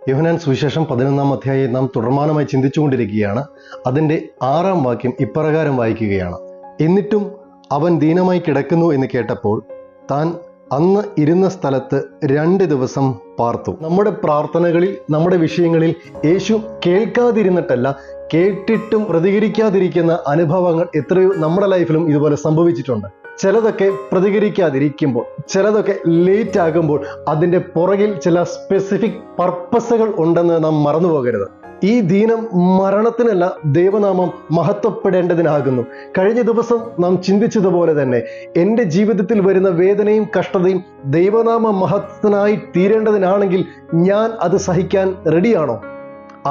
യോഹന്നാൻ സുവിശേഷം 11-ാം അധ്യായം നാം തുടർമാനമായി ചിന്തിച്ചുകൊണ്ടിരിക്കുകയാണ്. അതിൻ്റെ 6-ാം വാക്യം ഇപ്രകാരം വായിക്കുകയാണ്: എന്നിട്ടും അവൻ ദീനമായി കിടക്കുന്നു എന്ന് കേട്ടപ്പോൾ താൻ അന്ന് ഇരുന്ന സ്ഥലത്ത് 2 ദിവസം പാർത്തു. നമ്മുടെ പ്രാർത്ഥനകളിൽ, നമ്മുടെ വിഷയങ്ങളിൽ യേശു കേൾക്കാതിരുന്നിട്ടല്ല, കേട്ടിട്ടും പ്രതികരിക്കാതിരിക്കുന്ന അനുഭവങ്ങൾ എത്രയോ നമ്മുടെ ലൈഫിലും ഇതുപോലെ സംഭവിച്ചിട്ടുണ്ട്. ചിലതൊക്കെ പ്രതികരിക്കാതിരിക്കുമ്പോൾ, ചിലതൊക്കെ ലേറ്റ് ആകുമ്പോൾ അതിൻ്റെ പുറകിൽ ചില സ്പെസിഫിക് പർപ്പസുകൾ ഉണ്ടെന്ന് നാം മറന്നു പോകരുത്. ഈ ദീനം മരണത്തിനല്ല, ദൈവനാമം മഹത്വപ്പെടേണ്ടതിനാകുന്നു. കഴിഞ്ഞ ദിവസം നാം ചിന്തിച്ചതുപോലെ തന്നെ എൻ്റെ ജീവിതത്തിൽ വരുന്ന വേദനയും കഷ്ടതയും ദൈവനാമ മഹത്വത്തിനായി തീരേണ്ടതിനാണെങ്കിൽ ഞാൻ അത് സഹിക്കാൻ റെഡിയാണോ?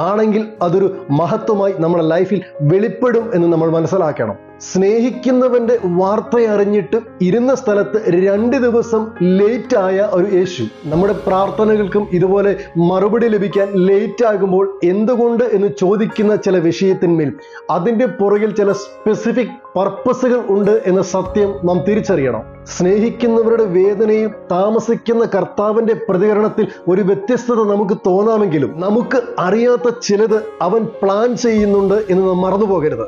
ആണെങ്കിൽ അതൊരു മഹത്വമായി നമ്മുടെ ലൈഫിൽ വെളിപ്പെടും എന്ന് നമ്മൾ മനസ്സിലാക്കണം. സ്നേഹിക്കുന്നവന്റെ വാർത്ത അറിഞ്ഞിട്ട് ഇരുന്ന സ്ഥലത്ത് 2 ദിവസം ലേറ്റായ ഒരു യേശു. നമ്മുടെ പ്രാർത്ഥനകൾക്കും ഇതുപോലെ മറുപടി ലഭിക്കാൻ ലേറ്റ് ആകുമ്പോൾ എന്തുകൊണ്ട് എന്ന് ചോദിക്കുന്ന ചില വിഷയത്തിന്മേൽ അതിൻ്റെ പുറകിൽ ചില സ്പെസിഫിക് പർപ്പസുകൾ ഉണ്ട് എന്ന സത്യം നാം തിരിച്ചറിയണം. സ്നേഹിക്കുന്നവരുടെ വേദനയും താമസിക്കുന്ന കർത്താവിന്റെ പ്രതികരണത്തിൽ ഒരു വ്യത്യസ്തത നമുക്ക് തോന്നാമെങ്കിലും നമുക്ക് അറിയാത്ത ചിലത് അവൻ പ്ലാൻ ചെയ്യുന്നുണ്ട് എന്ന് നാം മറന്നു പോകരുത്.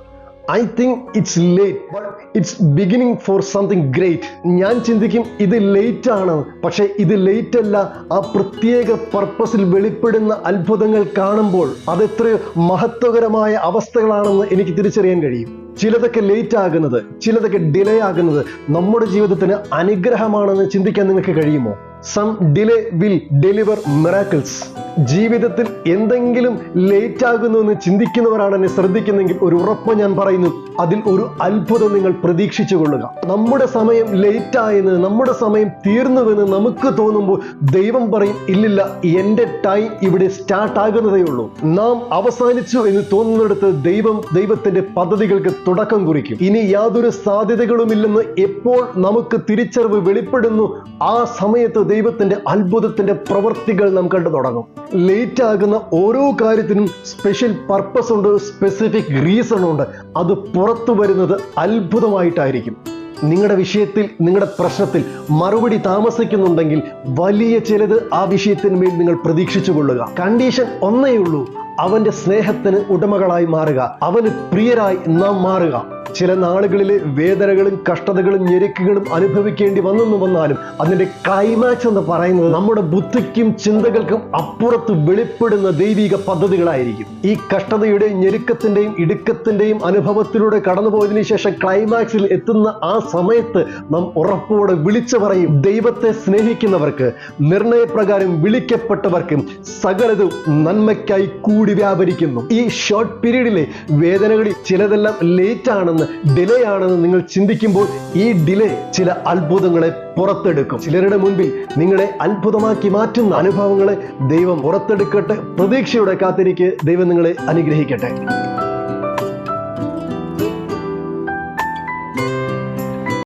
I think it's late, but it's beginning for something great. ഞാൻ ചിന്തിക്കും ഇത് ലേറ്റ് ആണ്, പക്ഷെ ഇത് ലേറ്റ് അല്ല. ആ പ്രത്യേക പർപ്പസിൽ വെളിപ്പെടുന്ന അത്ഭുതങ്ങൾ കാണുമ്പോൾ അതെത്രയോ മഹത്വകരമായ അവസ്ഥകളാണെന്ന് എനിക്ക് തിരിച്ചറിയാൻ കഴിയും. ചിലതൊക്കെ ലേറ്റ് ആകുന്നത്, ചിലതൊക്കെ ഡിലേ ആകുന്നത് നമ്മുടെ ജീവിതത്തിന് അനുഗ്രഹമാണെന്ന് ചിന്തിക്കാൻ നിങ്ങൾക്ക് കഴിയുമോ? Some delay will deliver miracles. ജീവിതത്തിൽ എന്തെങ്കിലും ലേറ്റ് ആകുന്നു എന്ന് ചിന്തിക്കുന്നവരാണ് എന്നെ ശ്രദ്ധിക്കുന്നെങ്കിൽ ഒരു ഉറപ്പ് ഞാൻ പറയുന്നു, അതിൽ ഒരു അത്ഭുതം നിങ്ങൾ പ്രതീക്ഷിച്ചു കൊള്ളുക. നമ്മുടെ സമയം ലേറ്റായെന്ന്, നമ്മുടെ സമയം തീർന്നുവെന്ന് നമുക്ക് തോന്നുമ്പോൾ ദൈവം പറയും, ഇല്ലില്ല, എൻ്റെ ടൈം ഇവിടെ സ്റ്റാർട്ട് ആകുന്നതേ ഉള്ളൂ. നാം അവസാനിച്ചു എന്ന് തോന്നുന്നിടത്ത് ദൈവത്തിന്റെ പദ്ധതികൾക്ക് തുടക്കം കുറിക്കും. ഇനി യാതൊരു സാധ്യതകളുമില്ലെന്ന് എപ്പോൾ നമുക്ക് തിരിച്ചറിവ് വെളിപ്പെടുന്നു, ആ സമയത്ത് ദൈവത്തിന്റെ അത്ഭുതത്തിന്റെ പ്രവൃത്തികൾ നാം കണ്ടു തുടങ്ങും. ലേറ്റ് ആകുന്ന ഓരോ കാര്യത്തിനും സ്പെഷ്യൽ പർപ്പസ് ഉണ്ട്, സ്പെസിഫിക് റീസൺ ഉണ്ട്. അത് പുറത്തു വരുന്നത് അത്ഭുതമായിട്ടായിരിക്കും. നിങ്ങളുടെ വിഷയത്തിൽ, നിങ്ങളുടെ പ്രശ്നത്തിൽ മറുപടി താമസിക്കുന്നുണ്ടെങ്കിൽ വലിയ ചിലത് ആ വിഷയത്തിന്മേൽ നിങ്ങൾ പ്രതീക്ഷിച്ചു കൊള്ളുക. കണ്ടീഷൻ ഒന്നേ ഉള്ളൂ, അവന്റെ സ്നേഹത്തിന് ഉടമകളായി മാറുക, അവന് പ്രിയരായി നാം മാറുക. ചില നാളുകളിലെ വേദനകളും കഷ്ടതകളും ഞെരുക്കുകളും അനുഭവിക്കേണ്ടി വന്നാലും അതിന്റെ ക്ലൈമാക്സ് എന്ന് പറയുന്നത് നമ്മുടെ ബുദ്ധിക്കും ചിന്തകൾക്കും അപ്പുറത്ത് വെളിപ്പെടുന്ന ദൈവിക പദ്ധതികളായിരിക്കും. ഈ കഷ്ടതയുടെയും ഞെരുക്കത്തിന്റെയും ഇടുക്കത്തിന്റെയും അനുഭവത്തിലൂടെ കടന്നുപോയതിനു ശേഷം ക്ലൈമാക്സിൽ എത്തുന്ന ആ സമയത്ത് നാം ഉറപ്പോടെ വിളിച്ചു പറയും, ദൈവത്തെ സ്നേഹിക്കുന്നവർക്ക്, നിർണയപ്രകാരം വിളിക്കപ്പെട്ടവർക്കും സകലതും നന്മയ്ക്കായി കൂടി വ്യാപരിക്കുന്നു. ഈ ഷോർട്ട് പീരീഡിലെ വേദനകളിൽ ചിലതെല്ലാം ലേറ്റ് ആണെന്ന്, ഡിലേ ആണെന്ന് നിങ്ങൾ ചിന്തിക്കുമ്പോൾ ഈ ഡിലേ ചില അത്ഭുതങ്ങളെ പുറത്തെടുക്കും. ചിലരുടെ മുൻപിൽ നിങ്ങളെ അത്ഭുതമാക്കി മാറ്റുന്ന അനുഭവങ്ങളെ ദൈവം പുറത്തെടുക്കട്ടെ. പ്രതീക്ഷയോടെ കാത്തിരിക്കെ. ദൈവം നിങ്ങളെ അനുഗ്രഹിക്കട്ടെ.